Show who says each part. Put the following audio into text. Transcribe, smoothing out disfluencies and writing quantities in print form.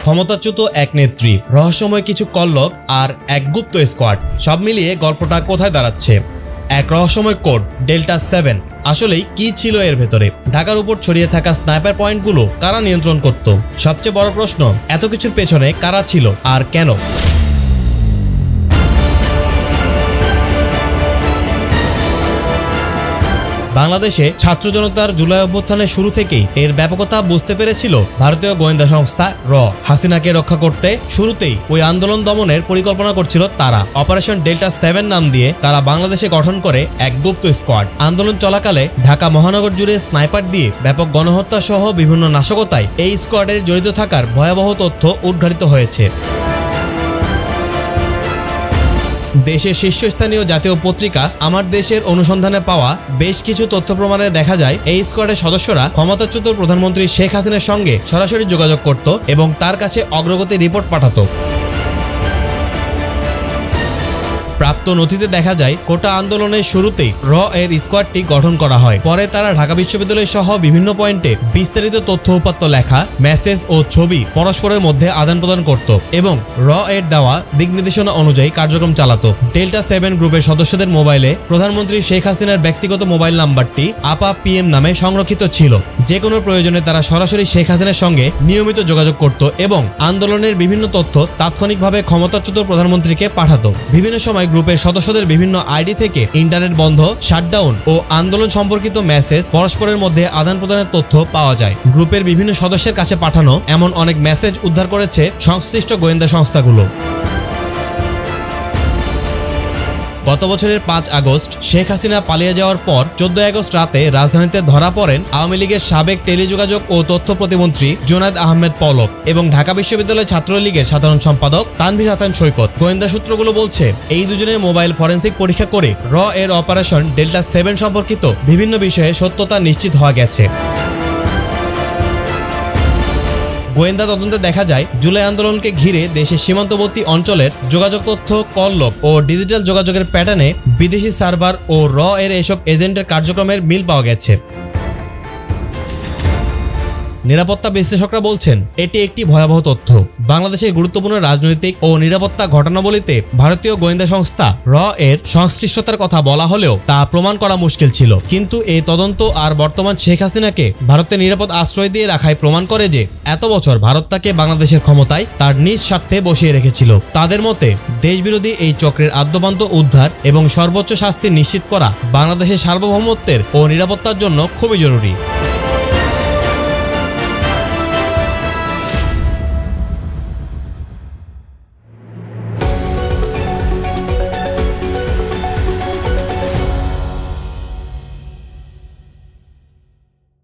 Speaker 1: ক্ষমতাচ্যুত এক নেত্রী, রহস্যময় কিছু কল্লক আর এক গুপ্ত স্কোয়াড, সব মিলিয়ে গল্পটা কোথায় দাঁড়াচ্ছে? এক রহস্যময় কোড ডেল্টা 7 আসলেই কি ছিল এর ভেতরে? ঢাকার উপর ছড়িয়ে থাকা স্নাইপার পয়েন্টগুলো কারা নিয়ন্ত্রণ করত? সবচেয়ে বড় প্রশ্ন, এত কিছুর পেছনে কারা ছিল আর কেন? বাংলাদেশে ছাত্র জনতার জুলাই অভ্যুত্থানের শুরু থেকেই এর ব্যাপকতা বুঝতে পেরেছিল ভারতীয় গোয়েন্দা সংস্থা র। হাসিনাকে রক্ষা করতে শুরুতেই ওই আন্দোলন দমনের পরিকল্পনা করছিল তারা। অপারেশন ডেল্টা 7 নাম দিয়ে তারা বাংলাদেশে গঠন করে এক গুপ্ত স্কোয়াড। আন্দোলন চলাকালে ঢাকা মহানগর জুড়ে স্নাইপার দিয়ে ব্যাপক গণহত্যা সহ বিভিন্ন নাশকতায় এই স্কোয়াডের জড়িত থাকার ভয়াবহ তথ্য উদ্ঘাটিত হয়েছে। দেশের শীর্ষস্থানীয় জাতীয় পত্রিকা আমার দেশের অনুসন্ধানে পাওয়া বেশ কিছু তথ্য প্রমাণে দেখা যায় এই স্কোয়াডের সদস্যরা ক্ষমতাচ্যুত প্রধানমন্ত্রী শেখ হাসিনার সঙ্গে সরাসরি যোগাযোগ করত এবং তার কাছে অগ্রগতি রিপোর্ট পাঠাতো। প্রাপ্ত নথিতে দেখা যায় কোটা আন্দোলনের শুরুতেই র এর স্কোয়াডটি গঠন করা হয়। পরে তারা ঢাকা বিশ্ববিদ্যালয় সহ বিভিন্ন পয়েন্টে বিস্তারিত তথ্য উপাত্ত লেখা, মেসেজ ও ছবি পরস্পরের মধ্যে আদান প্রদান করত এবং র এর দেওয়া দিক নির্দেশনা অনুযায়ী কার্যক্রম চালাতো। ডেল্টা 7 গ্রুপের সদস্যদের মোবাইলে প্রধানমন্ত্রী শেখ হাসিনার ব্যক্তিগত মোবাইল নাম্বারটি আপা PM নামে সংরক্ষিত ছিল। যে কোনো প্রয়োজনে তারা সরাসরি শেখ হাসিনার সঙ্গে নিয়মিত যোগাযোগ করত এবং আন্দোলনের বিভিন্ন তথ্য তাৎক্ষণিকভাবে ক্ষমতাচ্যুত প্রধানমন্ত্রীকে পাঠাতো। বিভিন্ন সময় গ্রুপের সদস্যদের বিভিন্ন আইডি থেকে ইন্টারনেট বন্ধ, শাটডাউন ও আন্দোলন সম্পর্কিত মেসেজ পরস্পরের মধ্যে আদান প্রদানের তথ্য পাওয়া যায়। গ্রুপের বিভিন্ন সদস্যের কাছে পাঠানো এমন অনেক মেসেজ উদ্ধার করেছে সংশ্লিষ্ট গোয়েন্দা সংস্থাগুলো। গত বছরের 5 আগস্ট শেখ হাসিনা পালিয়ে যাওয়ার পর 14 আগস্ট রাতে রাজধানীতে ধরা পড়েন আওয়ামী লীগের সাবেক টেলিযোগাযোগ ও তথ্য প্রতিমন্ত্রী জুনায়েদ আহমেদ পলক এবং ঢাকা বিশ্ববিদ্যালয় ছাত্রলীগের সাধারণ সম্পাদক তানভীর হাসান সৈকত। গোয়েন্দা সূত্রগুলো বলছে এই দুজনের মোবাইল ফরেনসিক পরীক্ষা করে র এর অপারেশন ডেল্টা 7 সম্পর্কিত বিভিন্ন বিষয়ে সত্যতা নিশ্চিত হওয়া গেছে। গোয়েন্দা তদন্তে দেখা যায় জুলাই আন্দোলনকে ঘিরে দেশের সীমান্তবর্তী অঞ্চলের যোগাযোগ তথ্য, কললক ও ডিজিটাল যোগাযোগের প্যাটার্নে বিদেশি সার্ভার ও র এর এসব এজেন্টের কার্যক্রমের মিল পাওয়া গেছে। নিরাপত্তা বিশ্লেষকরা বলছেন এটি একটি ভয়াবহ তথ্য। বাংলাদেশের গুরুত্বপূর্ণ রাজনৈতিক ও নিরাপত্তা ঘটনাবলিতে ভারতীয় গোয়েন্দা সংস্থা র এর সংশ্লিষ্টতার কথা বলা হলেও তা প্রমাণ করা মুশকিল ছিল। কিন্তু এই তদন্ত আর বর্তমান শেখ হাসিনাকে ভারতের নিরাপদ আশ্রয় দিয়ে রাখায় প্রমাণ করে যে এত বছর ভারত তাকে বাংলাদেশের ক্ষমতায় তার নিজ স্বার্থে বসিয়ে রেখেছিল। তাদের মতে দেশবিরোধী এই চক্রের আদ্যপান্ত উদ্ধার এবং সর্বোচ্চ শাস্তি নিশ্চিত করা বাংলাদেশের সার্বভৌমত্বের ও নিরাপত্তার জন্য খুবই জরুরি।